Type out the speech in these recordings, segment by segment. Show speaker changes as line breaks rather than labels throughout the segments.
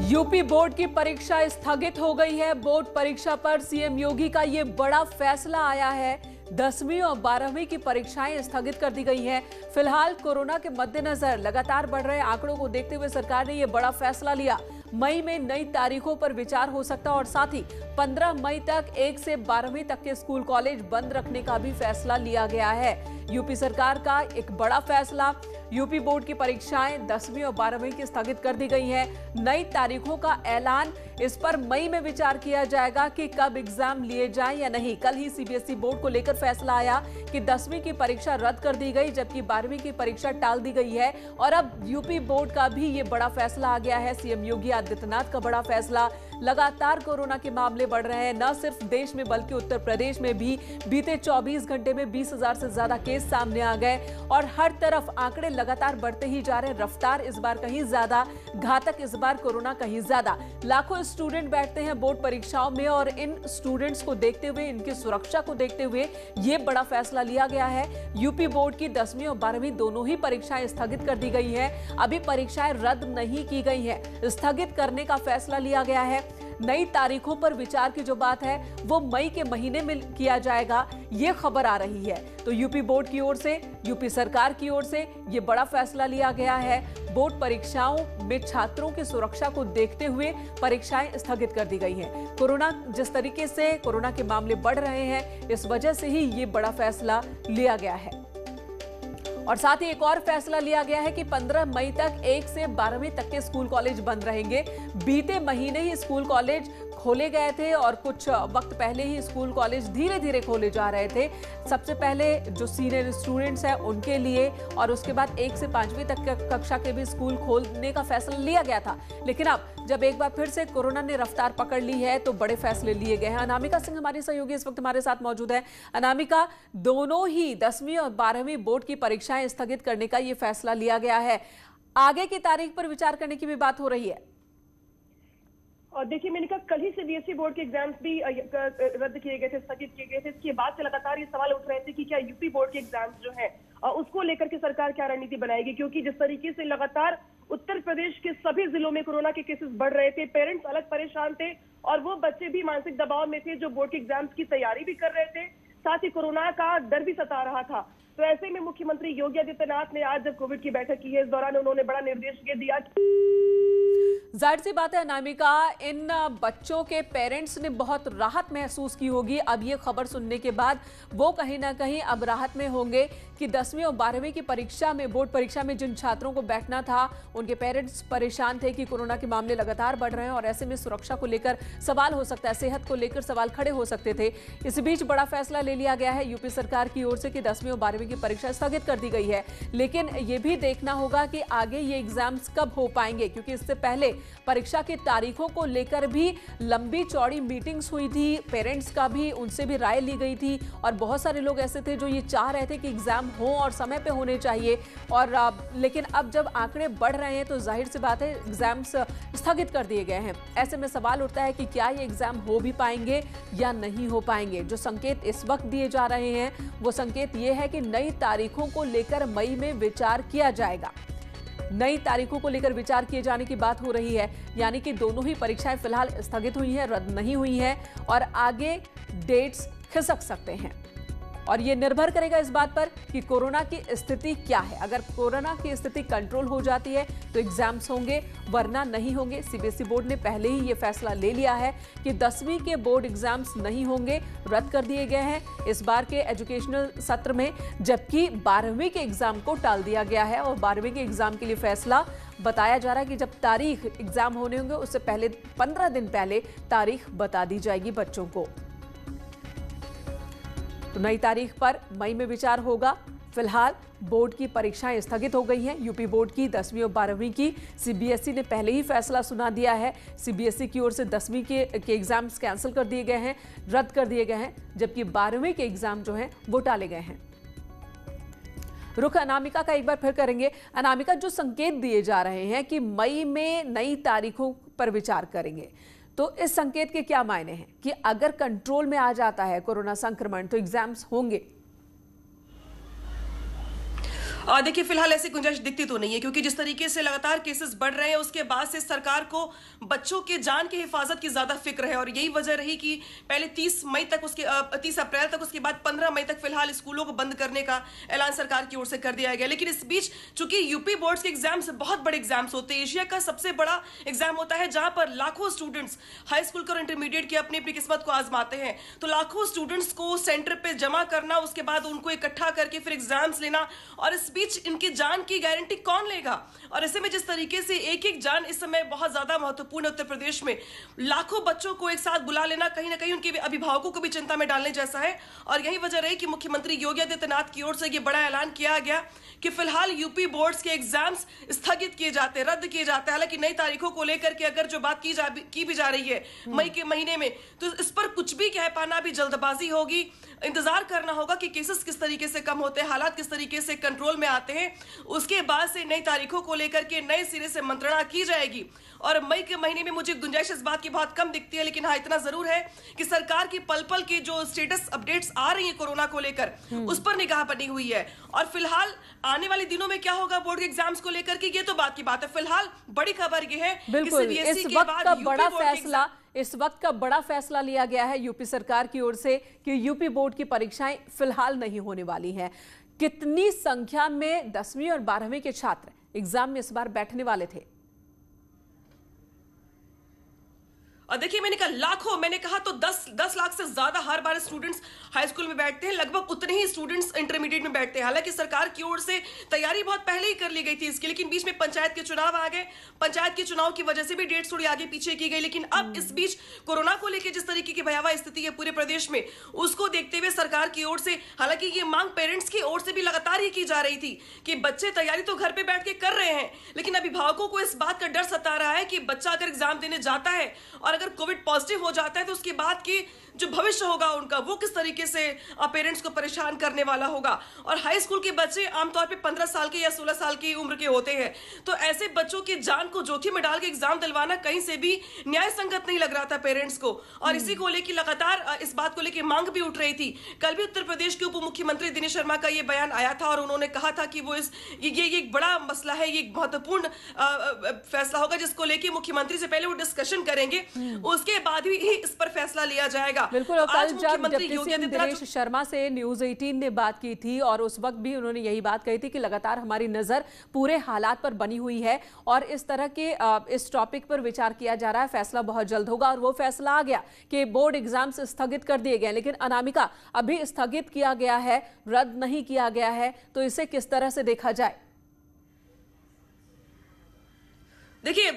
UP board की परीक्षा स्थगित हो गई है। बोर्ड परीक्षा पर सीएम योगी का ये बड़ा फैसला आया है। 10वीं और 12वीं की परीक्षाएं स्थगित कर दी गई हैं। फिलहाल कोरोना के मद्देनजर लगातार बढ़ रहे आंकड़ों को देखते हुए सरकार ने ये बड़ा फैसला लिया। मई में नई तारीखों पर विचार हो सकता है और साथ ही 15 मई तक 1 से 12वीं तक के स्कूल कॉलेज बंद रखने का भी फैसला लिया गया है। यूपी सरकार का एक बड़ा फैसला। यूपी बोर्ड की परीक्षाएं 10वीं और 12वीं की स्थगित कर दी गई हैं। नई तारीखों का ऐलान, इस पर मई में विचार किया जाएगा कि कब एग्जाम लिए जाएं या नहीं। कल ही सीबीएसई बोर्ड को लेकर फैसला आया कि 10वीं की परीक्षा रद्द कर दी गई, जबकि 12वीं की परीक्षा टाल दी गई है। और अब यूपी बोर्ड का भी ये बड़ा फैसला आ गया है। सीएम योगी आदित्यनाथ का बड़ा फैसला। लगातार कोरोना के मामले बढ़ रहे हैं, न सिर्फ देश में बल्कि उत्तर प्रदेश में भी बीते 24 घंटे में 20,000 से ज्यादा केस सामने आ गए और हर तरफ आंकड़े लगातार बढ़ते ही जा रहे हैं। रफ्तार इस बार कहीं ज्यादा, घातक इस बार कोरोना कहीं ज्यादा। लाखों स्टूडेंट बैठते हैं बोर्ड परीक्षाओं में और इन स्टूडेंट्स को देखते हुए, इनकी सुरक्षा को देखते हुए ये बड़ा फैसला लिया गया है। यूपी बोर्ड की 10वीं और 12वीं दोनों ही परीक्षाएं स्थगित कर दी गई है। अभी परीक्षाएं रद्द नहीं की गई है, स्थगित करने का फैसला लिया गया है। नई तारीखों पर विचार की जो बात है वो मई के महीने में किया जाएगा, ये खबर आ रही है। तो यूपी बोर्ड की ओर से, यूपी सरकार की ओर से ये बड़ा फैसला लिया गया है। बोर्ड परीक्षाओं में छात्रों की सुरक्षा को देखते हुए परीक्षाएं स्थगित कर दी गई हैं। कोरोना जिस तरीके से कोरोना के मामले बढ़ रहे हैं, इस वजह से ही ये बड़ा फैसला लिया गया है। और साथ ही एक और फैसला लिया गया है कि 15 मई तक 1 से 12वीं तक के स्कूल कॉलेज बंद रहेंगे। बीते महीने ही स्कूल कॉलेज खोले गए थे और कुछ वक्त पहले ही स्कूल कॉलेज धीरे धीरे खोले जा रहे थे। सबसे पहले जो सीनियर स्टूडेंट्स हैं उनके लिए और उसके बाद 1 से 5वीं तक कक्षा के भी स्कूल खोलने का फैसला लिया गया था। लेकिन अब जब एक बार फिर से कोरोना ने रफ्तार पकड़ ली है तो बड़े फैसले लिए गए हैं। अनामिका सिंह हमारी सहयोगी इस वक्त हमारे साथ मौजूद है। अनामिका, दोनों ही 10वीं और 12वीं बोर्ड की परीक्षाएं स्थगित करने का ये फैसला लिया गया है। आगे की तारीख पर विचार करने की भी बात हो रही है।
और देखिए, मैंने कहा कल ही सीबीएसई बोर्ड के एग्जाम्स भी रद्द किए गए थे, स्थगित किए गए थे। इसके बाद से लगातार ये सवाल उठ रहे थे कि क्या यूपी बोर्ड के एग्जाम्स जो है उसको लेकर के सरकार क्या रणनीति बनाएगी, क्योंकि जिस तरीके से लगातार उत्तर प्रदेश के सभी जिलों में कोरोना के केसेस बढ़ रहे थे, पेरेंट्स अलग परेशान थे और वो बच्चे भी मानसिक दबाव में थे जो बोर्ड के एग्जाम्स की तैयारी भी कर रहे थे, साथ ही कोरोना का डर भी सता रहा था। तो ऐसे में मुख्यमंत्री योगी आदित्यनाथ ने आज जब कोविड की बैठक की है, इस दौरान उन्होंने बड़ा निर्देश ये दिया।
जाहिर सी बात है अनामिका, इन बच्चों के पेरेंट्स ने बहुत राहत महसूस की होगी अब ये खबर सुनने के बाद। वो कहीं ना कहीं अब राहत में होंगे कि 10वीं और 12वीं की परीक्षा में, बोर्ड परीक्षा में जिन छात्रों को बैठना था, उनके पेरेंट्स परेशान थे कि कोरोना के मामले लगातार बढ़ रहे हैं और ऐसे में सुरक्षा को लेकर सवाल हो सकता है, सेहत को लेकर सवाल खड़े हो सकते थे। इस बीच बड़ा फैसला ले लिया गया है यूपी सरकार की ओर से कि 10वीं और 12वीं की परीक्षा स्थगित कर दी गई है। लेकिन ये भी देखना होगा कि आगे ये एग्जाम्स कब हो पाएंगे, क्योंकि इससे पहले परीक्षा की तारीखों को लेकर भी लंबी चौड़ी मीटिंग्स हुई थी, पेरेंट्स का भी, उनसे भी राय ली गई थी और बहुत सारे लोग ऐसे थे जो ये चाह रहे थे कि एग्जाम हो और समय पे होने चाहिए। और लेकिन अब जब आंकड़े बढ़ रहे हैं तो जाहिर सी बात है एग्जाम्स स्थगित कर दिए गए हैं। ऐसे में सवाल उठता है कि क्या ये एग्जाम हो भी पाएंगे या नहीं हो पाएंगे। जो संकेत इस वक्त दिए जा रहे हैं वो संकेत ये है कि नई तारीखों को लेकर मई में विचार किया जाएगा। नई तारीखों को लेकर विचार किए जाने की बात हो रही है, यानी कि दोनों ही परीक्षाएं फिलहाल स्थगित हुई हैं, रद्द नहीं हुई हैं और आगे डेट्स खिसक सकते हैं। और ये निर्भर करेगा इस बात पर कि कोरोना की स्थिति क्या है। अगर कोरोना की स्थिति कंट्रोल हो जाती है तो एग्जाम्स होंगे, वरना नहीं होंगे। सीबीएसई बोर्ड ने पहले ही ये फैसला ले लिया है कि 10वीं के बोर्ड एग्जाम्स नहीं होंगे, रद्द कर दिए गए हैं इस बार के एजुकेशनल सत्र में, जबकि 12वीं के एग्जाम को टाल दिया गया है। और 12वीं के एग्जाम के लिए फैसला बताया जा रहा है कि जब तारीख एग्जाम होने होंगे उससे पहले 15 दिन पहले तारीख बता दी जाएगी बच्चों को। तो नई तारीख पर मई में विचार होगा। फिलहाल बोर्ड की परीक्षाएं स्थगित हो गई हैं। यूपी बोर्ड की 10वीं और 12वीं की सीबीएसई ने पहले ही फैसला सुना दिया है। सीबीएसई की ओर से 10वीं के एग्जाम्स कैंसिल कर दिए गए हैं, रद्द कर दिए गए हैं, जबकि 12वीं के एग्जाम जो हैं वो टाले गए हैं। रुख अनामिका का एक बार फिर करेंगे। अनामिका, जो संकेत दिए जा रहे हैं कि मई में नई तारीखों पर विचार करेंगे, तो इस संकेत के क्या मायने हैं कि अगर कंट्रोल में आ जाता है कोरोना संक्रमण तो एग्जाम्स होंगे?
देखिए फिलहाल ऐसी गुंजाइश दिखती तो नहीं है, क्योंकि जिस तरीके से लगातार केसेस बढ़ रहे हैं उसके बाद से सरकार को बच्चों के जान की हिफाजत की ज्यादा फिक्र है। और यही वजह रही कि पहले 30 मई तक, उसके 30 अप्रैल तक, उसके बाद 15 मई तक फिलहाल स्कूलों को बंद करने का ऐलान सरकार की ओर से कर दिया गया। लेकिन इस बीच चूंकि यूपी बोर्ड्स के एग्जाम्स बहुत बड़े एग्जाम्स होते हैं, एशिया का सबसे बड़ा एग्जाम होता है जहां पर लाखों स्टूडेंट्स हाई स्कूल और इंटरमीडिएट की अपनी अपनी किस्मत को आजमाते हैं। तो लाखों स्टूडेंट्स को सेंटर पे जमा करना, उसके बाद उनको इकट्ठा करके फिर एग्जाम्स लेना, और इस बीच इनकी जान की गारंटी कौन लेगा? और ऐसे में जिस तरीके से एक एक जान इस समय बहुत ज्यादा महत्वपूर्ण है उत्तर प्रदेश में, लाखों बच्चों को एक साथ बुला लेना कहीं ना कहीं उनके अभिभावकों को भी चिंता में डालने जैसा है। और यही वजह रही कि मुख्यमंत्री योगी आदित्यनाथ की ओर से यह बड़ा ऐलान किया गया कि फिलहाल यूपी बोर्ड्स के एग्जाम्स स्थगित किए जाते, रद्द किए जाते हैं। हालांकि नई तारीखों को लेकर के अगर जो बात की भी जा रही है मई के महीने में, तो इस पर कुछ भी कह पाना भी जल्दबाजी होगी। इंतजार करना होगा कि केसेस किस तरीके से कम होते हैं, हालात किस तरीके से कंट्रोल में आते हैं, उसके बाद से नई तारीखों को लेकर के नए सिरे से मंत्रणा की जाएगी। और मई के महीने में मुझे गुंजाइश इस बात की बहुत कम दिखती है, लेकिन हाँ इतना जरूर है कि सरकार की पल पल की जो स्टेटस अपडेट्स आ रही है कोरोना को लेकर, उस पर निगाह बनी हुई है। और फिलहाल आने वाले दिनों में क्या होगा बोर्ड के एग्जाम्स को लेकर के, ये तो बात की बात है। फिलहाल बड़ी खबर ये है कि सीबीएसई के बाद
इस वक्त का बड़ा फैसला लिया गया है यूपी सरकार की ओर से कि यूपी बोर्ड की परीक्षाएं फिलहाल नहीं होने वाली हैं। कितनी संख्या में 10वीं और 12वीं के छात्र एग्जाम में इस बार बैठने वाले थे?
और देखिए मैंने कहा लाखों, मैंने कहा तो 10 लाख से ज्यादा हर बार स्टूडेंट्स हाई स्कूल में बैठते हैं, लगभग उतने ही स्टूडेंट्स इंटरमीडिएट में बैठते हैं। हालांकि सरकार की ओर से तैयारी बहुत पहले ही कर ली गई थी इसकी, लेकिन बीच में पंचायत के चुनाव आ गए, पंचायत के चुनाव की वजह से भी डेट्स थोड़ी आगे पीछे की गई। लेकिन अब इस बीच कोरोना को लेकर जिस तरीके की भयावह स्थिति है पूरे प्रदेश में, उसको देखते हुए सरकार की ओर से, हालांकि ये मांग पेरेंट्स की ओर से भी लगातार ही की जा रही थी कि बच्चे तैयारी तो घर पे बैठ के कर रहे हैं, लेकिन अभिभावकों को इस बात का डर सता रहा है कि बच्चा अगर एग्जाम देने जाता है और अगर कोविड पॉजिटिव हो जाता है तो उसके बाद की जो भविष्य होगा उनका, वो किस तरीके से पेरेंट्स को परेशान करने वाला होगा। और हाई स्कूल के बच्चे आमतौर पे 15 साल के या 16 साल की उम्र के होते हैं, तो ऐसे बच्चों की जान को जोखिम में डाल के एग्जाम दिलवाना कहीं से भी न्याय संगत नहीं लग रहा था पेरेंट्स को। और इसी को लेकर लगातार इस बात को लेकर मांग भी उठ रही थी। कल भी उत्तर प्रदेश के उप मुख्यमंत्री दिनेश शर्मा का ये बयान आया था और उन्होंने कहा था कि वो ये एक बड़ा मसला है, ये महत्वपूर्ण फैसला होगा जिसको लेकर मुख्यमंत्री से पहले वो डिस्कशन करेंगे, उसके बाद ही इस पर फैसला लिया जाएगा।
बिल्कुल। और कल जब डिप्टी सीएम दिनेश शर्मा से न्यूज़ 18 ने बात की थी और उस वक्त भी उन्होंने यही बात कही थी कि लगातार हमारी नजर पूरे हालात पर बनी हुई है और इस तरह के इस टॉपिक पर विचार किया जा रहा है, फैसला बहुत जल्द होगा। और वो फैसला आ गया कि बोर्ड एग्जाम्स स्थगित कर दिए गए, लेकिन अनामिका अभी स्थगित किया गया है, रद्द नहीं किया गया है, तो इसे किस तरह से देखा जाए?
देखिए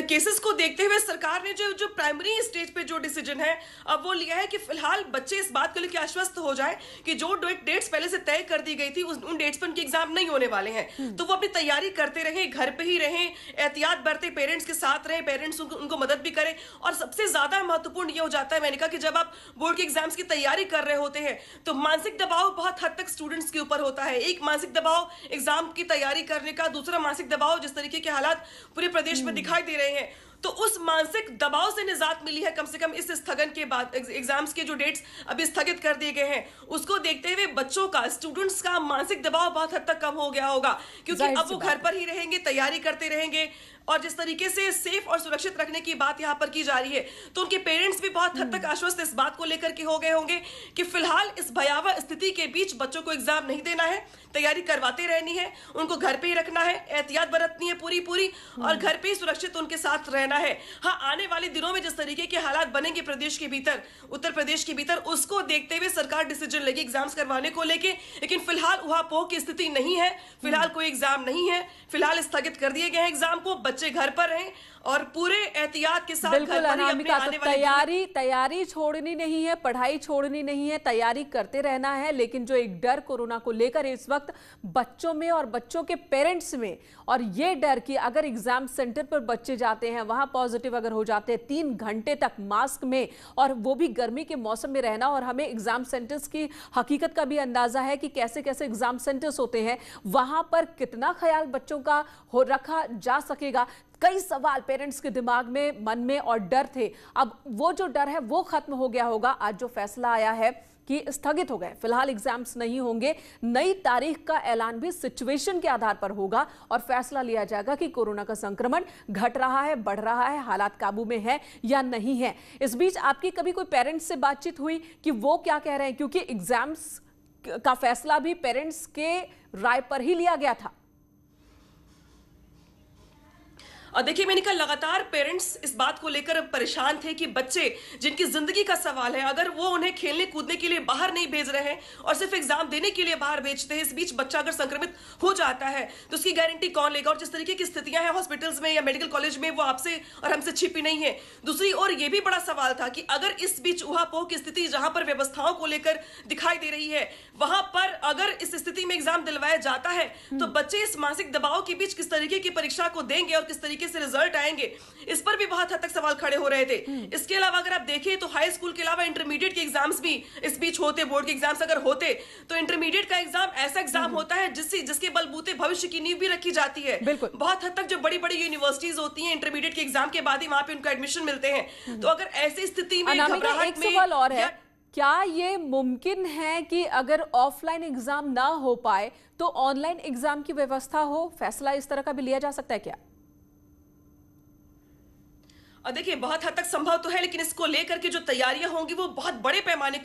केसेस को देखते हुए सरकार ने जो प्राइमरी स्टेज पे जो डिसीजन है अब वो लिया है कि फिलहाल बच्चे इस बात को लेकर आश्वस्त हो जाए कि जो डेट्स पहले से तय कर दी गई थी उन डेट्स पर उनके एग्जाम नहीं होने वाले हैं। तो वो अपनी तैयारी करते रहें, घर पे ही रहें, एहतियात बरते, पेरेंट्स के साथ रहें, पेरेंट्स उनको मदद भी करें। और सबसे ज्यादा महत्वपूर्ण ये हो जाता है, मैंने कहा कि जब आप बोर्ड के एग्जाम्स की तैयारी कर रहे होते हैं तो मानसिक दबाव बहुत हद तक स्टूडेंट्स के ऊपर होता है। एक मानसिक दबाव एग्जाम की तैयारी करने का, दूसरा मानसिक दबाव जिस तरीके के हालात पूरे प्रदेश में दिखाई दे रहे हैं, तो उस मानसिक दबाव से निजात मिली है कम से कम इस स्थगन के बाद। एग्जाम्स के जो डेट्स अभी स्थगित कर दिए गए हैं उसको देखते हुए बच्चों का, स्टूडेंट्स का मानसिक दबाव बहुत हद तक कम हो गया होगा, क्योंकि अब वो घर पर ही रहेंगे, तैयारी करते रहेंगे। और जिस तरीके से सेफ और सुरक्षित रखने की बात यहाँ पर की जा रही है, तो उनके पेरेंट्स भी बहुत हद तक आश्वस्त इस बात को लेकर के हो गए होंगे कि फिलहाल इस भयावह स्थिति के बीच बच्चों को एग्जाम नहीं देना है, तैयारी करवाते रहनी है, उनको घर पे ही रखना है, एहतियात बरतनी है पूरी और घर पे ही सुरक्षित उनके साथ रहना है। हाँ, आने वाले दिनों में जिस तरीके के हालात बनेंगे प्रदेश के भीतर, उत्तर प्रदेश के भीतर, उसको देखते हुए सरकार डिसीजन लेगी एग्जाम्स करवाने को लेके। लेकिन फिलहाल उहापोह की स्थिति नहीं है, फिलहाल कोई एग्जाम नहीं है, फिलहाल स्थगित कर दिए गए हैं एग्जाम को, बच्चे घर पर रहें और पूरे एहतियात के साथ
बिल्कुल अनामिका, तो तैयारी छोड़नी नहीं है, पढ़ाई छोड़नी नहीं है, तैयारी करते रहना है। लेकिन जो एक डर कोरोना को लेकर इस वक्त बच्चों में और बच्चों के पेरेंट्स में, और ये डर कि अगर एग्जाम सेंटर पर बच्चे जाते हैं, वहां पॉजिटिव अगर हो जाते हैं, 3 घंटे तक मास्क में, और वो भी गर्मी के मौसम में रहना, और हमें एग्जाम सेंटर्स की हकीकत का भी अंदाजा है कि कैसे कैसे एग्जाम सेंटर्स होते हैं, वहां पर कितना ख्याल बच्चों का हो रखा जा सकेगा। कई सवाल पेरेंट्स के दिमाग में, मन में और डर थे। अब वो जो डर है वो खत्म हो गया होगा आज जो फैसला आया है कि स्थगित हो गए, फिलहाल एग्जाम्स नहीं होंगे। नई तारीख का ऐलान भी सिचुएशन के आधार पर होगा और फैसला लिया जाएगा कि कोरोना का संक्रमण घट रहा है, बढ़ रहा है, हालात काबू में है या नहीं है। इस बीच आपकी कभी कोई पेरेंट्स से बातचीत हुई कि वो क्या कह रहे हैं, क्योंकि एग्जाम्स का फैसला भी पेरेंट्स के राय पर ही लिया गया था।
और देखिए मेनिका, लगातार पेरेंट्स इस बात को लेकर परेशान थे कि बच्चे जिनकी जिंदगी का सवाल है, अगर वो उन्हें खेलने कूदने के लिए बाहर नहीं भेज रहे हैं और सिर्फ एग्जाम देने के लिए बाहर भेजते हैं, इस बीच बच्चा अगर संक्रमित हो जाता है तो उसकी गारंटी कौन लेगा। और जिस तरीके की स्थितियां हैं हॉस्पिटल्स में या मेडिकल कॉलेज में, वो आपसे और हमसे छिपी नहीं है। दूसरी ओर ये भी बड़ा सवाल था कि अगर इस बीच ऊहापोह की स्थिति जहां पर व्यवस्थाओं को लेकर दिखाई दे रही है, वहां पर अगर इस स्थिति में एग्जाम दिलवाया जाता है तो बच्चे इस मानसिक दबाव के बीच किस तरीके की परीक्षा को देंगे और किस तरीके से रिजल्ट आएंगे, इस पर भी बहुत हद तक सवाल खड़े हो रहे थे। इसके अलावा अगर आप देखें तो हाई स्कूल के अलावा इंटरमीडिएट के एग्जाम्स भी इस बीच होते, बोर्ड के एग्जाम्स अगर होते तो इंटरमीडिएट का एग्जाम ऐसा एग्जाम होता है जिसके बलबूते भविष्य की नींव भी रखी जाती है। बहुत हद तक जो बड़ी बड़ी यूनिवर्सिटीज होती हैं, इंटरमीडिएट के एग्जाम के बाद ही वहां पे उनको एडमिशन मिलते हैं। तो अगर ऐसी स्थिति में
एक सवाल और है, क्या ये मुमकिन है कि अगर ऑफलाइन एग्जाम ना हो पाए तो ऑनलाइन एग्जाम की व्यवस्था हो? फैसला इस तरह का भी लिया जा सकता है क्या?
और देखिए बहुत हद तक संभव तो है, लेकिन इसको लेकर के जो तैयारियां होंगी वो बहुत बड़े पैमाने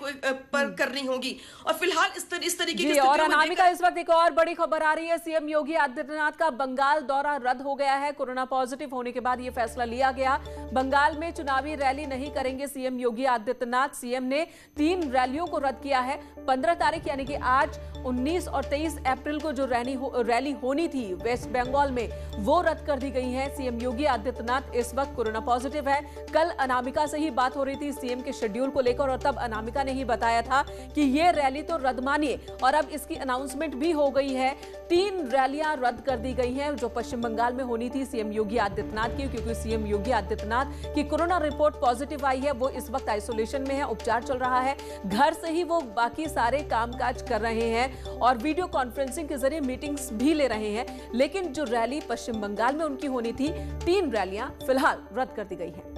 पर करनी होंगी। और फिलहाल इस तरीके की
और अनामिका, इस वक्त एक और बड़ी खबर आ रही है। सीएम योगी आदित्यनाथ का बंगाल दौरा रद्द हो गया है। कोरोना पॉजिटिव होने के बाद यह फैसला लिया गया। बंगाल में चुनावी रैली नहीं करेंगे सीएम योगी आदित्यनाथ। सीएम ने 3 रैलियों को रद्द किया है। 15 तारीख यानी कि आज, 19 और 23 अप्रैल को जो रैली होनी थी वेस्ट बंगाल में, वो रद्द कर दी गई है। सीएम योगी आदित्यनाथ इस वक्त कोरोना पॉजिटिव है। कल अनामिका से ही बात हो रही थी सीएम के शेड्यूल को लेकर, और तब अनामिका ने ही बताया था कि ये रैली तो रद्द मानिए, और अब इसकी अनाउंसमेंट भी हो गई है। 3 रैलियां रद्द कर दी गई हैं जो पश्चिम बंगाल में होनी थी सीएम योगी आदित्यनाथ की, क्योंकि सीएम योगी आदित्यनाथ की कोरोना रिपोर्ट पॉजिटिव आई है। वो इस वक्त आइसोलेशन में है, उपचार चल रहा है। घर से ही वो बाकी सारे कामकाज कर रहे हैं और वीडियो कॉन्फ्रेंसिंग के जरिए मीटिंग्स भी ले रहे हैं। लेकिन जो रैली पश्चिम बंगाल में उनकी होनी थी, 3 रैलियां फिलहाल रद्द कर दी गई है।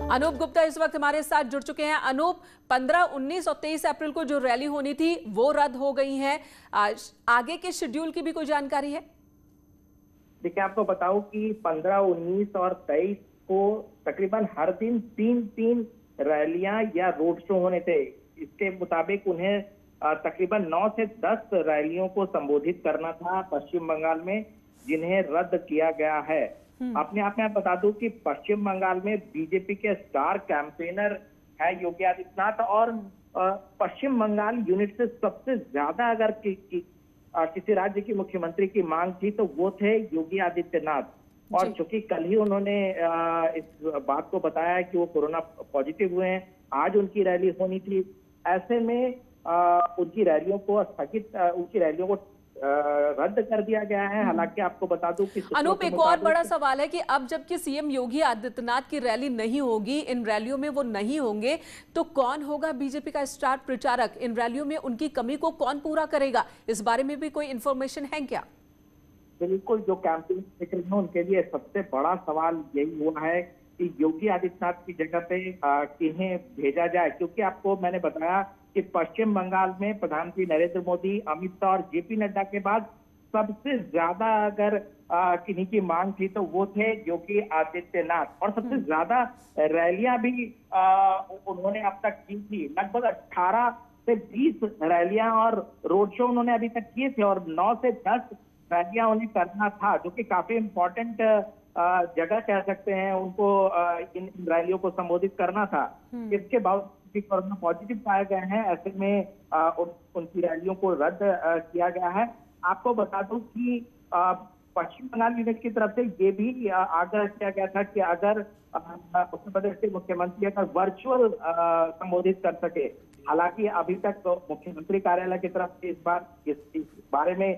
अनूप गुप्ता इस वक्त हमारे साथ जुड़ चुके हैं। अनूप, 15, 19 और 23 अप्रैल को जो रैली होनी थी वो रद्द हो गई है। आगे के शेड्यूल की भी कोई जानकारी है?
देखिए, आपको बताऊं कि 15, 19 और 23 को तकरीबन हर दिन 3 रैलियां या रोड शो होने थे। इसके मुताबिक उन्हें तकरीबन 9 से 10 रैलियों को संबोधित करना था पश्चिम बंगाल में, जिन्हें रद्द किया गया है। अपने आप में आप बता दूं कि पश्चिम बंगाल में बीजेपी के स्टार कैंपेनर है योगी आदित्यनाथ, और पश्चिम बंगाल यूनिट से सबसे ज्यादा अगर किसी राज्य की मुख्यमंत्री की मांग थी तो वो थे योगी आदित्यनाथ। और चूंकि कल ही उन्होंने इस बात को बताया कि वो कोरोना पॉजिटिव हुए हैं, आज उनकी रैली होनी थी। ऐसे में उनकी रैलियों को रद्द कर दिया गया है। हालांकि आपको बता दूं कि
अनूप, एक और बड़ा सवाल है कि अब जबकि सीएम योगी आदित्यनाथ की रैली नहीं होगी, इन रैलियों में वो नहीं होंगे, तो कौन होगा बीजेपी का स्टार प्रचारक? इन रैलियों में उनकी कमी को कौन पूरा करेगा? इस बारे में भी कोई इंफॉर्मेशन है क्या?
बिल्कुल, जो कैंपेन देख रहे हैं उनके लिए सबसे बड़ा सवाल यही हुआ है कि योगी आदित्यनाथ की जगह पे किन्हें भेजा जाए, क्योंकि आपको मैंने बताया कि पश्चिम बंगाल में प्रधानमंत्री नरेंद्र मोदी, अमित शाह और जेपी नड्डा के बाद सबसे ज्यादा अगर किन्हीं की मांग थी तो वो थे योगी आदित्यनाथ। और सबसे ज्यादा रैलियां भी उन्होंने अब तक की थी। लगभग 18 से 20 रैलियां और रोड शो उन्होंने अभी तक किए थे, और 9 से 10 रैलियां उन्हें करना था, जो कि काफी इम्पोर्टेंट जगह कह सकते हैं उनको इन रैलियों को संबोधित करना था। इसके बावजूद कोरोना पॉजिटिव पाए गए हैं, ऐसे में उनकी रैलियों को रद्द किया गया है। आपको बता दूं कि पश्चिम बंगाल यूनिट की तरफ से ये भी आग्रह किया गया था कि अगर उत्तर प्रदेश के मुख्यमंत्री अगर वर्चुअल संबोधित कर सके। हालांकि अभी तक तो मुख्यमंत्री कार्यालय की तरफ से इस बारे में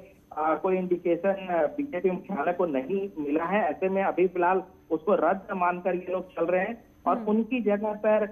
कोई इंडिकेशन बीजेपी मुख्यालय को नहीं मिला है। ऐसे में अभी फिलहाल उसको रद्द मानकर ये लोग चल रहे हैं, और उनकी जगह पर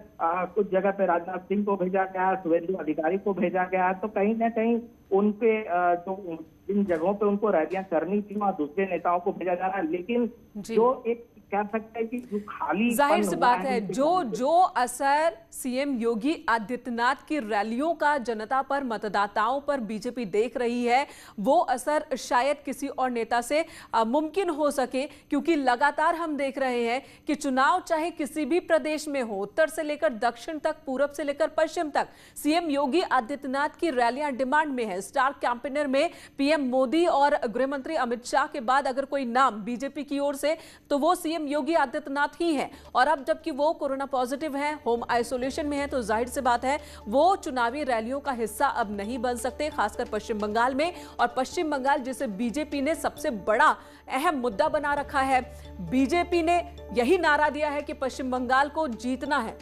कुछ जगह पर राजनाथ सिंह को भेजा गया, शुभेंदु अधिकारी को भेजा गया। तो कहीं ना कहीं उनपे जो जिन जगहों पे उनको रैलियां करनी थी वहां दूसरे नेताओं को भेजा जा रहा है। लेकिन जो एक कह सकते हैं कि जो खाली
जाहिर सी बात है, जो असर सीएम योगी आदित्यनाथ की रैलियों का जनता पर, मतदाताओं पर बीजेपी देख रही है, वो असर शायद किसी और नेता से मुमकिन हो सके, क्योंकि लगातार हम देख रहे हैं कि चुनाव चाहे किसी भी प्रदेश में हो, उत्तर से लेकर दक्षिण तक, पूरब से लेकर पश्चिम तक, सीएम योगी आदित्यनाथ की रैलियां डिमांड में है। स्टार कैंपेनर में पीएम मोदी और गृह मंत्री अमित शाह के बाद अगर कोई नाम बीजेपी की ओर से, तो वो सीएम योगी आदित्यनाथ ही हैं। और अब जबकि वो कोरोना पॉजिटिव हैं, होम आइसोलेशन में हैं, तो जाहिर सी बात है वो चुनावी रैलियों का हिस्सा अब नहीं बन सकते, खासकर पश्चिम बंगाल में। और पश्चिम बंगाल जिसे बीजेपी ने सबसे बड़ा अहम मुद्दा बना रखा है, बीजेपी ने यही नारा दिया है कि पश्चिम बंगाल को जीतना है।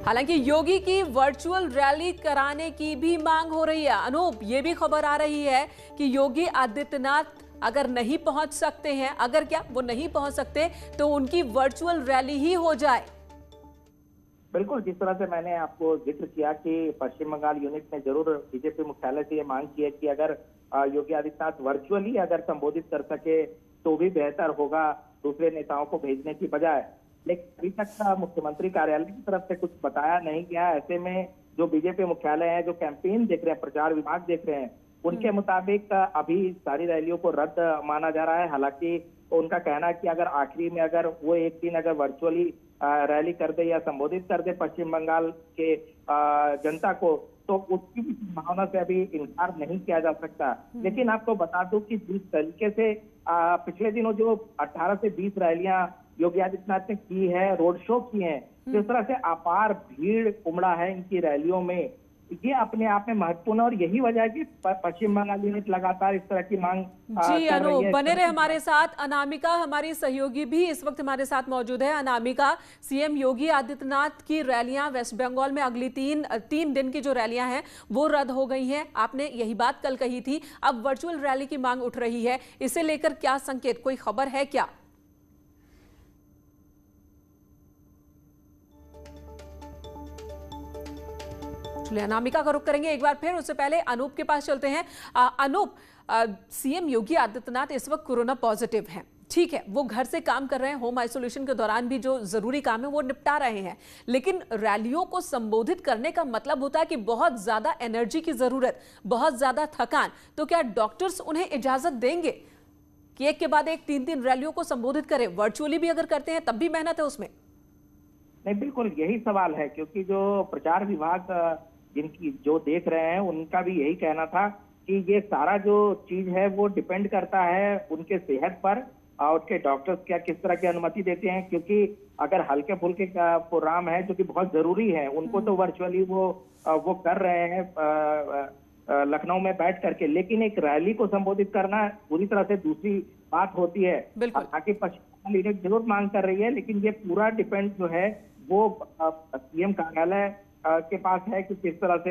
हालांकि योगी की वर्चुअल रैली कराने की भी मांग हो रही है। अनूप, ये भी खबर आ रही है कि योगी आदित्यनाथ अगर नहीं पहुंच सकते हैं, अगर क्या वो नहीं पहुंच सकते, तो उनकी वर्चुअल रैली ही हो जाए।
बिल्कुल, जिस तरह से मैंने आपको जिक्र किया कि पश्चिम बंगाल यूनिट ने जरूर बीजेपी मुख्यालय से ये मांग की है कि अगर योगी आदित्यनाथ वर्चुअली अगर संबोधित कर सके तो भी बेहतर होगा, दूसरे नेताओं को भेजने की बजाय। लेकिन अभी तक मुख्यमंत्री कार्यालय की तरफ से कुछ बताया नहीं गया। ऐसे में जो बीजेपी मुख्यालय है, जो कैंपेन देख रहे हैं, प्रचार विभाग देख रहे हैं, उनके मुताबिक अभी सारी रैलियों को रद्द माना जा रहा है। हालांकि उनका कहना है कि अगर आखिरी में अगर वो एक दिन अगर वर्चुअली रैली कर दे या संबोधित कर दे पश्चिम बंगाल के जनता को, तो उसकी भी संभावना से अभी इनकार नहीं किया जा सकता। लेकिन आपको बता दूं कि जिस तरीके से पिछले दिनों जो 18 से 20 रैलियां योगी आदित्यनाथ ने की है, रोड शो किए हैं, जिस तरह से अपार भीड़ उमड़ा है इनकी रैलियों में, ये अपने आप में महत्वपूर्ण है। और यही वजह है कि पश्चिम बंगाल यूनिट लगातार इस तरह की मांग
जी अनूप, बने रहे हमारे साथ। अनामिका हमारी सहयोगी भी इस वक्त हमारे साथ मौजूद है। अनामिका, सीएम योगी आदित्यनाथ की रैलियां वेस्ट बंगाल में अगली तीन दिन की जो रैलियां हैं वो रद्द हो गई हैं। आपने यही बात कल कही थी, अब वर्चुअल रैली की मांग उठ रही है, इसे लेकर क्या संकेत, कोई खबर है क्या? अनामिका का रुख करेंगे एक बार फिर, उससे पहले अनूप के पास चलते हैं। अनूप, सीएम योगी आदित्यनाथ इस वक्त कोरोना पॉजिटिव हैं, ठीक है, वो घर से काम कर रहे हैं, होम आइसोलेशन के दौरान भी जो जरूरी काम है वो निपटा रहे हैं, लेकिन रैलियों को संबोधित करने का मतलब होता है कि बहुत ज्यादा एनर्जी की जरूरत, बहुत ज्यादा थकान। तो क्या डॉक्टर्स उन्हें इजाजत देंगे कि एक के बाद एक 3 रैलियों को संबोधित करें? वर्चुअली भी अगर करते हैं तब भी मेहनत है उसमें।
नहीं, बिल्कुल यही सवाल है, क्योंकि जो प्रचार विभाग जिनकी जो देख रहे हैं उनका भी यही कहना था कि ये सारा जो चीज है वो डिपेंड करता है उनके सेहत पर और उनके डॉक्टर्स क्या किस तरह की अनुमति देते हैं। क्योंकि अगर हल्के फुल्के का प्रोग्राम है जो कि बहुत जरूरी है, उनको तो वर्चुअली वो कर रहे हैं लखनऊ में बैठ करके, लेकिन एक रैली को संबोधित करना पूरी तरह से दूसरी बात होती है। हालांकि पश्चिम बंगाल जरूर मांग कर रही है, लेकिन ये पूरा डिपेंड जो है वो सीएम कार्यालय के पास है कि किस तरह से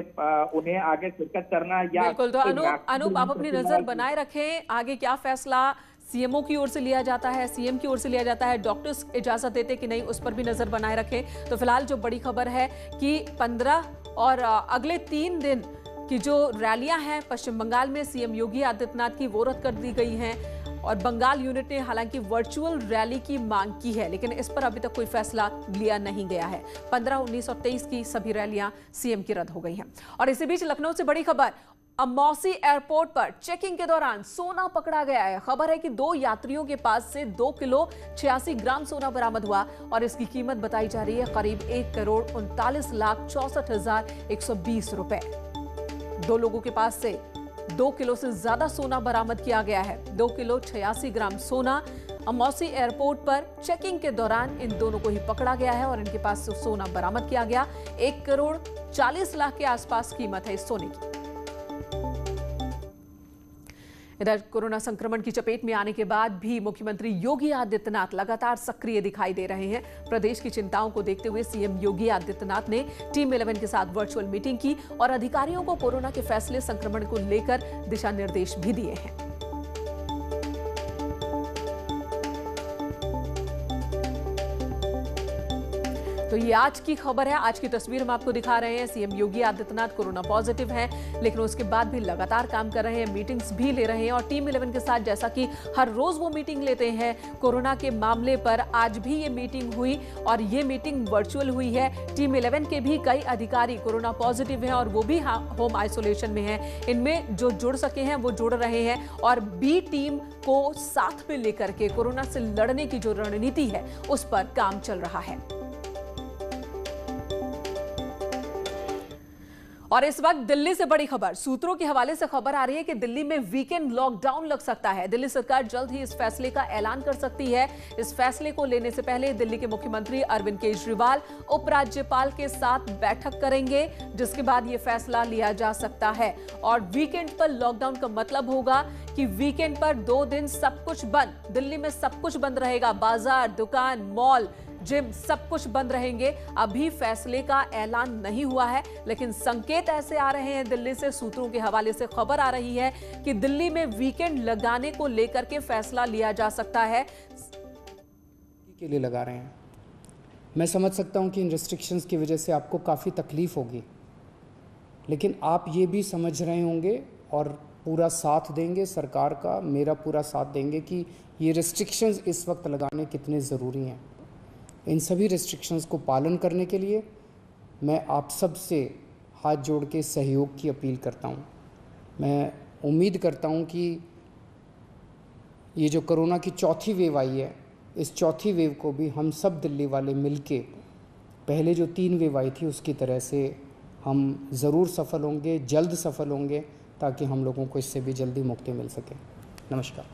उन्हें आगे शिरकत करना है। या
बिल्कुल, तो अनूप आप अपनी नजर बनाए रखें, आगे क्या फैसला सीएमओ की ओर से लिया जाता है, सीएम की ओर से लिया जाता है, डॉक्टर्स इजाजत देते कि नहीं, उस पर भी नजर बनाए रखें। तो फिलहाल जो बड़ी खबर है कि 15 और अगले 3 दिन की जो रैलियां हैं पश्चिम बंगाल में सीएम योगी आदित्यनाथ की, वो रद्द कर दी गई हैं। और बंगाल यूनिट ने हालांकि वर्चुअल रैली की मांग की है, लेकिन इस पर अभी तक कोई फैसला लिया नहीं गया है। 15, 19 और 23 की सभी रैलियां सीएम की रद्द हो गई हैं। और इसी बीच लखनऊ से बड़ी खबर, अमौसी एयरपोर्ट पर चेकिंग के दौरान सोना पकड़ा गया है। खबर है कि 2 यात्रियों के पास से 2 किलो 86 ग्राम सोना बरामद हुआ और इसकी कीमत बताई जा रही है करीब 1,39,64,120 रुपए। 2 लोगों के पास से 2 किलो से ज्यादा सोना बरामद किया गया है। 2 किलो 86 ग्राम सोना अमौसी एयरपोर्ट पर चेकिंग के दौरान इन दोनों को ही पकड़ा गया है और इनके पास से सोना बरामद किया गया। 1,40,00,000 के आसपास कीमत है इस सोने की। इधर कोरोना संक्रमण की चपेट में आने के बाद भी मुख्यमंत्री योगी आदित्यनाथ लगातार सक्रिय दिखाई दे रहे हैं। प्रदेश की चिंताओं को देखते हुए सीएम योगी आदित्यनाथ ने टीम 11 के साथ वर्चुअल मीटिंग की और अधिकारियों को कोरोना के फैसले संक्रमण को लेकर दिशा निर्देश भी दिए हैं। तो ये आज की खबर है। आज की तस्वीर हम आपको दिखा रहे हैं। CM Yogi Adityanath corona positive हैं, लेकिन उसके बाद भी लगातार काम कर रहे हैं, मीटिंग्स भी ले रहे हैं और टीम 11 के साथ जैसा कि हर रोज वो मीटिंग लेते हैं कोरोना के मामले पर, आज भी ये मीटिंग हुई और ये मीटिंग वर्चुअल हुई है। टीम 11 के भी कई अधिकारी कोरोना पॉजिटिव हैं और वो भी होम आइसोलेशन में हैं। इनमें जो जुड़ सके हैं वो जुड़ रहे हैं और बी टीम को साथ में लेकर के कोरोना से लड़ने की जो रणनीति है उस पर काम चल रहा है। और इस वक्त दिल्ली से बड़ी खबर, सूत्रों के हवाले से खबर आ रही है कि दिल्ली में वीकेंड लॉकडाउन लग सकता है। दिल्ली सरकार जल्द ही इस फैसले का ऐलान कर सकती है। इस फैसले को लेने से पहले दिल्ली के मुख्यमंत्री अरविंद केजरीवाल उपराज्यपाल के साथ बैठक करेंगे, जिसके बाद यह फैसला लिया जा सकता है। और वीकेंड पर लॉकडाउन का मतलब होगा कि वीकेंड पर 2 दिन सब कुछ बंद, दिल्ली में सब कुछ बंद रहेगा, बाजार, दुकान, मॉल, जिम सब कुछ बंद रहेंगे। अभी फैसले का ऐलान नहीं हुआ है, लेकिन संकेत ऐसे आ रहे हैं दिल्ली से, सूत्रों के हवाले से खबर आ रही है कि दिल्ली में वीकेंड लगाने को लेकर के फैसला लिया जा सकता है।
के लिए लगा रहे हैं, मैं समझ सकता हूं कि इन रिस्ट्रिक्शंस की वजह से आपको काफ़ी तकलीफ होगी, लेकिन आप ये भी समझ रहे होंगे और पूरा साथ देंगे, सरकार का मेरा पूरा साथ देंगे कि ये रिस्ट्रिक्शंस इस वक्त लगाने कितने ज़रूरी हैं। इन सभी रिस्ट्रिक्शंस को पालन करने के लिए मैं आप सब से हाथ जोड़ के सहयोग की अपील करता हूं। मैं उम्मीद करता हूं कि ये जो कोरोना की चौथी वेव आई है, इस चौथी वेव को भी हम सब दिल्ली वाले मिलके पहले जो 3 वेव आई थी उसकी तरह से हम ज़रूर सफल होंगे, जल्द सफल होंगे, ताकि हम लोगों को इससे भी जल्दी मुक्ति मिल सके। नमस्कार।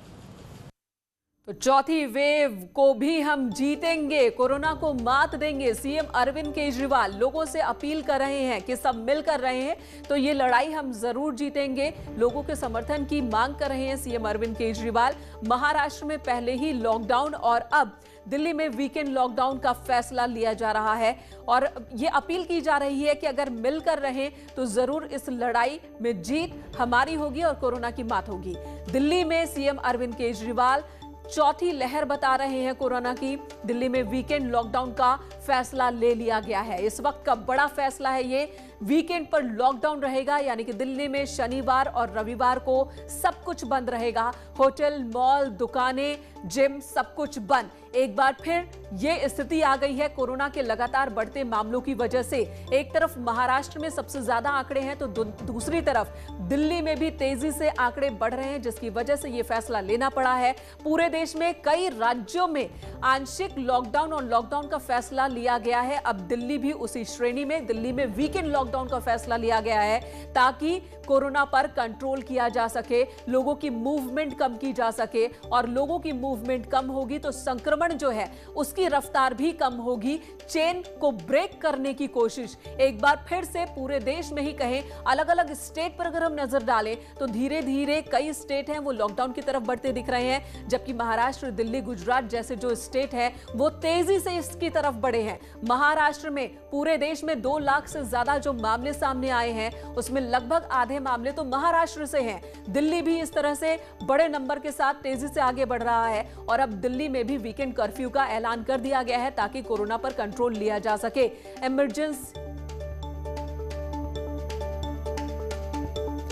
तो चौथी वेव को भी हम जीतेंगे, कोरोना को मात देंगे। सीएम अरविंद केजरीवाल लोगों से अपील कर रहे हैं कि सब मिलकर रहे हैं तो ये लड़ाई हम जरूर जीतेंगे। लोगों के समर्थन की मांग कर रहे हैं सीएम अरविंद केजरीवाल। महाराष्ट्र में पहले ही लॉकडाउन और अब दिल्ली में वीकेंड लॉकडाउन का फैसला लिया जा रहा है और ये अपील की जा रही है कि अगर मिलकर रहें तो जरूर इस लड़ाई में जीत हमारी होगी और कोरोना की मात होगी। दिल्ली में सीएम अरविंद केजरीवाल चौथी लहर बता रहे हैं कोरोना की। दिल्ली में वीकेंड लॉकडाउन का फैसला ले लिया गया है। इस वक्त का बड़ा फैसला है ये। वीकेंड पर लॉकडाउन रहेगा, यानी कि दिल्ली में शनिवार और रविवार को सब कुछ बंद रहेगा। होटल, मॉल, दुकानें, जिम सब कुछ बंद। एक बार फिर ये स्थिति आ गई है कोरोना के लगातार बढ़ते मामलों की वजह से। एक तरफ महाराष्ट्र में सबसे ज्यादा आंकड़े हैं तो दूसरी तरफ दिल्ली में भी तेजी से आंकड़े बढ़ रहे हैं, जिसकी वजह से ये फैसला लेना पड़ा है। पूरे देश में कई राज्यों में आंशिक लॉकडाउन और लॉकडाउन का फैसला लिया गया है। अब दिल्ली भी उसी श्रेणी में, दिल्ली में वीकेंड लॉकडाउन का फैसला लिया गया है ताकि कोरोना पर कंट्रोल किया जा सके, लोगों की मूवमेंट कम की जा सके। और लोगों की मूवमेंट कम होगी तो संक्रमण जो है उसकी रफ्तार भी कम होगी। चेन को ब्रेक करने की कोशिश एक बार फिर से पूरे देश में ही कहें, अलग अलग स्टेट पर अगर हम नजर डालें तो धीरे धीरे कई स्टेट हैं वो लॉकडाउन की तरफ बढ़ते दिख रहे हैं, जबकि महाराष्ट्र, दिल्ली, गुजरात जैसे जो स्टेट हैं वो तेजी से इसकी तरफ बढ़े हैं। महाराष्ट्र में पूरे देश में 2 लाख से ज्यादा जो मामले सामने आए हैं उसमें लगभग आधे मामले तो महाराष्ट्र से हैं। दिल्ली भी इस तरह से बड़े नंबर के साथ तेजी से आगे बढ़ रहा है और अब दिल्ली में भी वीकेंड कर्फ्यू का ऐलान कर दिया गया है ताकि कोरोना पर कंट्रोल लिया जा सके। इमरजेंसी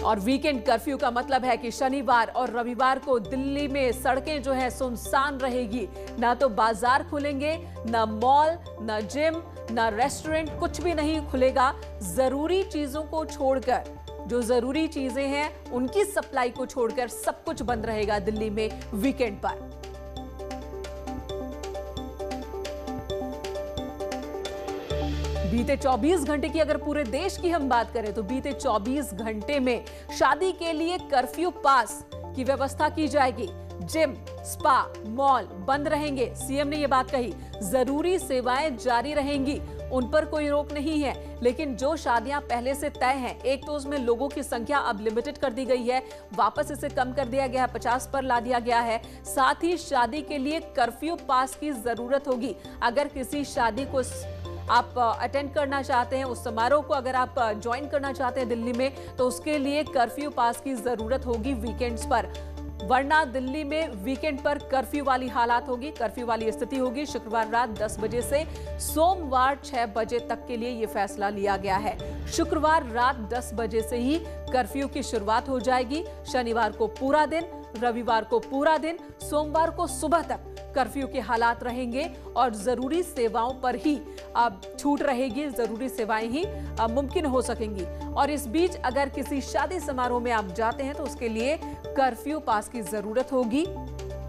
और वीकेंड कर्फ्यू का मतलब है कि शनिवार और रविवार को दिल्ली में सड़कें जो है सुनसान रहेगी। ना तो बाजार खुलेंगे, ना मॉल, ना जिम, ना रेस्टोरेंट, कुछ भी नहीं खुलेगा। जरूरी चीजों को छोड़कर, जो जरूरी चीजें हैं उनकी सप्लाई को छोड़कर सब कुछ बंद रहेगा दिल्ली में वीकेंड पर। बीते 24 घंटे की अगर पूरे देश की हम बात करें तो बीते 24 घंटे में शादी के लिए कर्फ्यू पास की व्यवस्था की जाएगी। जिम, स्पा, मॉल बंद रहेंगे। सीएम ने यह बात कही। जरूरी सेवाएं जारी रहेंगी, उन पर कोई रोक नहीं है। लेकिन जो शादियां पहले से तय हैं, एक तो उसमें लोगों की संख्या अब लिमिटेड कर दी गई है, वापस इसे कम कर दिया गया है, 50 पर ला दिया गया है। साथ ही शादी के लिए कर्फ्यू पास की जरूरत होगी। अगर किसी शादी को आप अटेंड करना चाहते हैं, उस समारोह को अगर आप ज्वाइन करना चाहते हैं दिल्ली में, तो उसके लिए कर्फ्यू पास की जरूरत होगी वीकेंड्स पर। वरना दिल्ली में वीकेंड पर कर्फ्यू वाली हालात होगी, कर्फ्यू वाली स्थिति होगी। शुक्रवार रात 10 बजे से सोमवार 6 बजे तक के लिए यह फैसला लिया गया है। शुक्रवार रात 10 बजे से ही कर्फ्यू की शुरुआत हो जाएगी। शनिवार को पूरा दिन, रविवार को पूरा दिन, सोमवार को सुबह तक कर्फ्यू के हालात रहेंगे और जरूरी सेवाओं पर ही अब छूट रहेगी, जरूरी सेवाएं ही मुमकिन हो सकेंगी। और इस बीच अगर किसी शादी समारोह में आप जाते हैं तो उसके लिए कर्फ्यू पास की जरूरत होगी।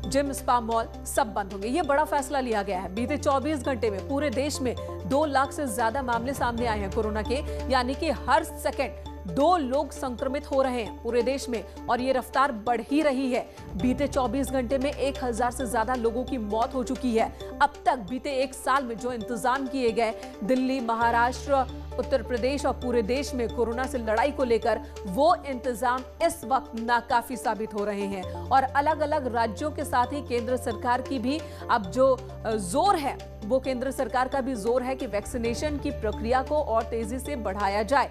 जिम, स्पा, मॉल सब बंद होंगे। ये बड़ा फैसला लिया गया है। बीते 24 घंटे में पूरे देश में 2 लाख से ज्यादा मामले सामने आए हैं कोरोना के, यानी कि हर सेकंड 2 लोग संक्रमित हो रहे हैं पूरे देश में, और ये रफ्तार बढ़ ही रही है। बीते 24 घंटे में 1000 से ज्यादा लोगों की मौत हो चुकी है। अब तक बीते 1 साल में जो इंतजाम किए गए दिल्ली, महाराष्ट्र, उत्तर प्रदेश और पूरे देश में कोरोना से लड़ाई को लेकर, वो इंतजाम इस वक्त नाकाफी साबित हो रहे हैं। और अलग अलग राज्यों के साथ ही केंद्र सरकार की भी अब जो जोर है, वो केंद्र सरकार का भी जोर है कि वैक्सीनेशन की प्रक्रिया को और तेजी से बढ़ाया जाए।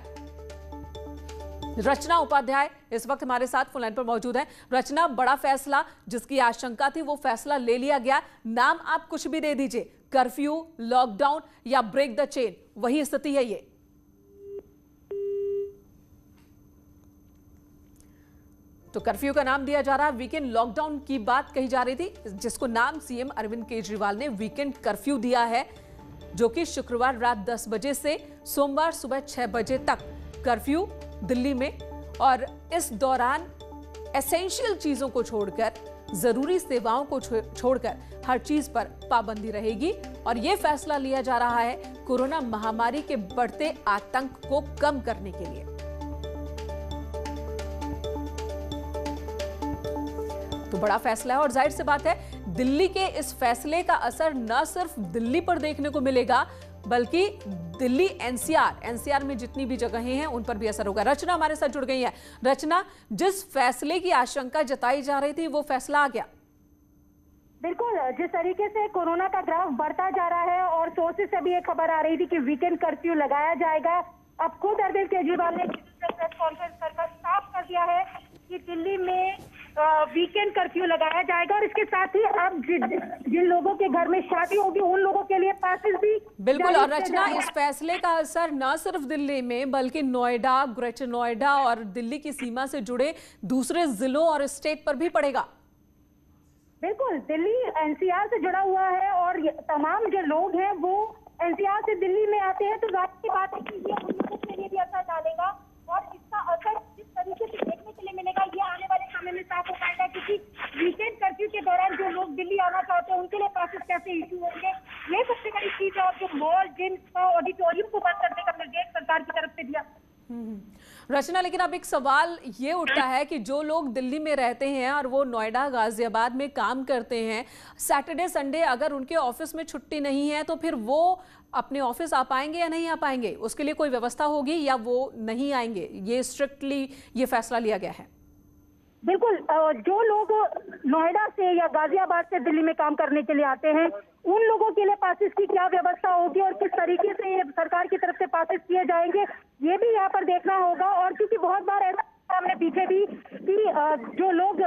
रचना उपाध्याय इस वक्त हमारे साथ फोन लाइन पर मौजूद है। रचना, बड़ा फैसला, जिसकी आशंका थी वो फैसला ले लिया गया। नाम आप कुछ भी दे दीजिए, कर्फ्यू, लॉकडाउन या ब्रेक द चेन, वही स्थिति है ये। तो कर्फ्यू का नाम दिया जा रहा है, वीकेंड लॉकडाउन की बात कही जा रही थी, जिसको नाम सीएम अरविंद केजरीवाल ने वीकेंड कर्फ्यू दिया है, जो कि शुक्रवार रात 10 बजे से सोमवार सुबह 6 बजे तक कर्फ्यू दिल्ली में। और इस दौरान एसेंशियल चीजों को छोड़कर, जरूरी सेवाओं को छोड़कर हर चीज पर पाबंदी रहेगी। और यह फैसला लिया जा रहा है कोरोना महामारी के बढ़ते आतंक को कम करने के लिए। तो बड़ा फैसला है और जाहिर सी बात है दिल्ली के इस फैसले का असर न सिर्फ दिल्ली पर देखने को मिलेगा, बल्कि दिल्ली एनसीआर में जितनी भी जगहें हैं उन पर भी असर होगा। रचना हमारे साथ जुड़ गई है। रचना, जिस फैसले की आशंका जताई जा रही थी वो फैसला आ गया।
बिल्कुल, जिस तरीके से कोरोना का ग्राफ बढ़ता जा रहा है और सोर्सेज से भी एक खबर आ रही थी कि वीकेंड कर्फ्यू लगाया जाएगा, अब खुद अरविंद केजरीवाल ने प्रेस कॉन्फ्रेंस कर साफ कर दिया है कि दिल्ली में वीकेंड कर्फ्यू लगाया जाएगा। और इसके साथ ही अब जिन लोगों के घर में शादी होगी उन लोगों के लिए पासेस भी
बिल्कुल। और रचना, इस फैसले का असर न सिर्फ दिल्ली में बल्कि नोएडा, ग्रेटर नोएडा और दिल्ली की सीमा से जुड़े दूसरे जिलों और स्टेट पर भी पड़ेगा।
बिल्कुल, दिल्ली एनसीआर से जुड़ा हुआ है और तमाम जो लोग हैं वो एनसीआर से दिल्ली में आते हैं, तो रात की बात है कि ये उन लोगों के लिए भी असर डालेगा। और इसका असर जिस तरीके से देखने के लिए मिलेगा ये आने वाले समय में साफ हो पाएगा, क्योंकि वीकेंड कर्फ्यू के दौरान जो लोग दिल्ली आना चाहते हैं उनके लिए पासेस कैसे इशू होंगे, ये सबसे बड़ी चीज है। और जो मॉल, जिम, ऑडिटोरियम को बंद करने का निर्देश सरकार की तरफ से दिया।
रचना, लेकिन अब एक सवाल ये उठता है कि जो लोग दिल्ली में रहते हैं और वो नोएडा, गाजियाबाद में काम करते हैं, सैटरडे संडे अगर उनके ऑफिस में छुट्टी नहीं है तो फिर वो अपने ऑफिस आ पाएंगे या नहीं आ पाएंगे? उसके लिए कोई व्यवस्था होगी या वो नहीं आएंगे? ये स्ट्रिक्टली ये फैसला लिया गया है।
बिल्कुल, जो लोग नोएडा से या गाजियाबाद से दिल्ली में काम करने के लिए आते हैं उन लोगों के लिए पासेस की क्या व्यवस्था होगी और किस तरीके से सरकार की तरफ से पासेस किए जाएंगे, ये भी यहाँ पर देखना होगा। और क्योंकि बहुत बार ऐसा हमने पीछे भी कि जो लोग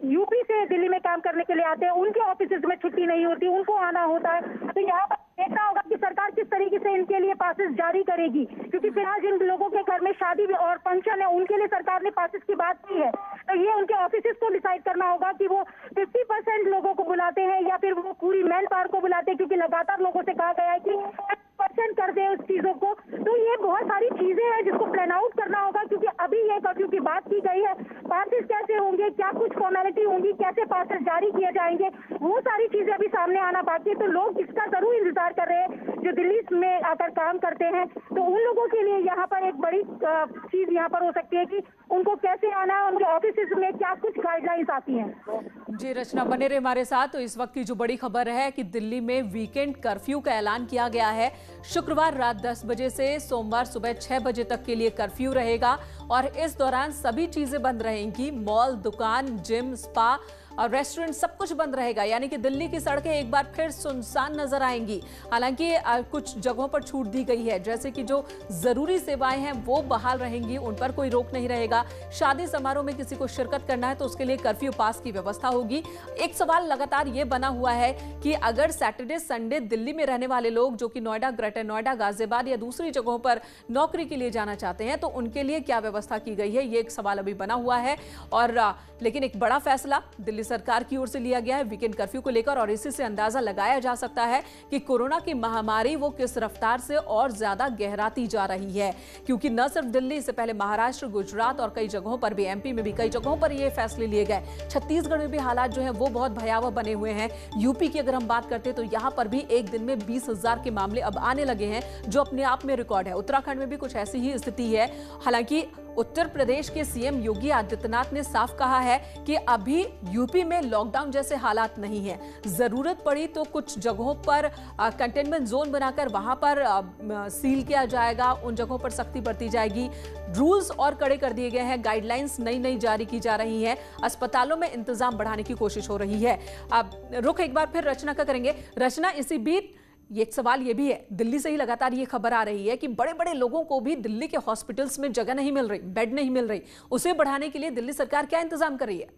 यूपी से दिल्ली में काम करने के लिए आते हैं उनके ऑफिस में छुट्टी नहीं होती, उनको आना होता है, तो यहाँ पर देखना होगा कि सरकार किस तरीके से इनके लिए पासेस जारी करेगी। क्योंकि फिलहाल जिन लोगों के घर में शादी और फंक्शन है उनके लिए सरकार ने पासेस की बात की है, तो ये उनके ऑफिस को डिसाइड करना होगा कि वो 50% लोगों को बुलाते हैं या फिर वो पूरी मैन पावर को बुलाते हैं, क्योंकि लगातार लोगों से कहा गया है कि % कर दे उस चीजों को। तो ये बहुत सारी चीजें हैं जिसको प्लान आउट करना होगा, क्योंकि अभी ये कर्फ्यू की बात की गई है। पासेस कैसे होंगे, क्या कुछ फॉर्मेलिटी होंगी, कैसे पासेस जारी किए जाएंगे, वो सारी चीजें अभी सामने आना बाकी है। तो लोग इसका जरूर इंतजार कर रहे हैं जो दिल्ली में आकर काम करते हैं, तो उन लोगों के लिए यहाँ पर एक बड़ी चीज यहाँ पर हो सकती है कि उनको कैसे आना है, उनके ऑफिस में क्या कुछ गाइडलाइंस आती हैं।
जी रचना, बने रहे हमारे साथ। तो इस वक्त की जो बड़ी खबर है कि दिल्ली में वीकेंड कर्फ्यू का ऐलान किया गया है। शुक्रवार रात 10 बजे से सोमवार सुबह 6 बजे तक के लिए कर्फ्यू रहेगा और इस दौरान सभी चीजें बंद रहेंगी। मॉल, दुकान, जिम, स्पा, और रेस्टोरेंट सब कुछ बंद रहेगा, यानी कि दिल्ली की सड़कें एक बार फिर सुनसान नजर आएंगी। हालांकि कुछ जगहों पर छूट दी गई है, जैसे कि जो जरूरी सेवाएं हैं वो बहाल रहेंगी, उन पर कोई रोक नहीं रहेगा। शादी समारोह में किसी को शिरकत करना है तो उसके लिए कर्फ्यू पास की व्यवस्था होगी। एक सवाल लगातार ये बना हुआ है कि अगर सैटरडे संडे दिल्ली में रहने वाले लोग जो कि नोएडा, ग्रेटर नोएडा, गाजियाबाद या दूसरी जगहों पर नौकरी के लिए जाना चाहते हैं तो उनके लिए क्या व्यवस्था की गई है, ये एक सवाल अभी बना हुआ है। और लेकिन एक बड़ा फैसला दिल्ली सरकार की ओर से लिया गया है वीकेंड कर्फ्यू को लेकर, और इसी से अंदाजा लगाया जा सकता है कि कोरोना की महामारी वो किस रफ्तार से और ज्यादा गहराती जा रही है। क्योंकि न सिर्फ दिल्ली, से पहले महाराष्ट्र, गुजरात और कई जगहों पर भी, एमपी में भी कई जगहों पर ये फैसले लिए गए। छत्तीसगढ़ में भी हालात जो है वो बहुत भयावह बने हुए हैं। यूपी की अगर हम बात करते हैं तो यहां पर भी एक दिन में 20,000 के मामले अब आने लगे हैं, जो अपने आप में रिकॉर्ड है। उत्तराखंड में भी कुछ ऐसी ही स्थिति है। हालांकि उत्तर प्रदेश के सीएम योगी आदित्यनाथ ने साफ कहा है कि अभी यूपी में लॉकडाउन जैसे हालात नहीं है। जरूरत पड़ी तो कुछ जगहों पर कंटेनमेंट जोन बनाकर वहां पर सील किया जाएगा, उन जगहों पर सख्ती बरती जाएगी। रूल्स और कड़े कर दिए गए हैं, गाइडलाइंस नई जारी की जा रही है, अस्पतालों में इंतजाम बढ़ाने की कोशिश हो रही है। अब रुख एक बार फिर रचना का करेंगे। रचना, इसी बीच ये एक सवाल ये भी है, दिल्ली से ही लगातार ये खबर आ रही है कि बड़े बड़े लोगों को भी दिल्ली के हॉस्पिटल्स में जगह नहीं मिल रही, बेड नहीं मिल रही। उसे बढ़ाने के लिए दिल्ली सरकार क्या इंतजाम कर रही है?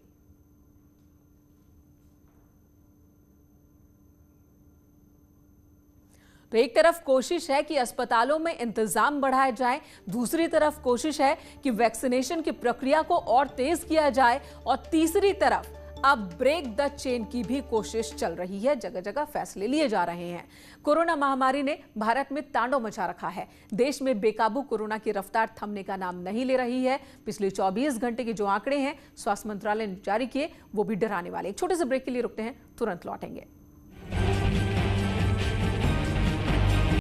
तो एक तरफ कोशिश है कि अस्पतालों में इंतजाम बढ़ाया जाए, दूसरी तरफ कोशिश है कि वैक्सीनेशन की प्रक्रिया को और तेज किया जाए, और तीसरी तरफ अब ब्रेक द चेन की भी कोशिश चल रही है। जगह जगह फैसले लिए जा रहे हैं। कोरोना महामारी ने भारत में तांडव मचा रखा है। देश में बेकाबू कोरोना की रफ्तार थमने का नाम नहीं ले रही है। पिछले 24 घंटे के जो आंकड़े हैं स्वास्थ्य मंत्रालय ने जारी किए वो भी डराने वाले। एक छोटे से ब्रेक के लिए रुकते हैं, तुरंत लौटेंगे।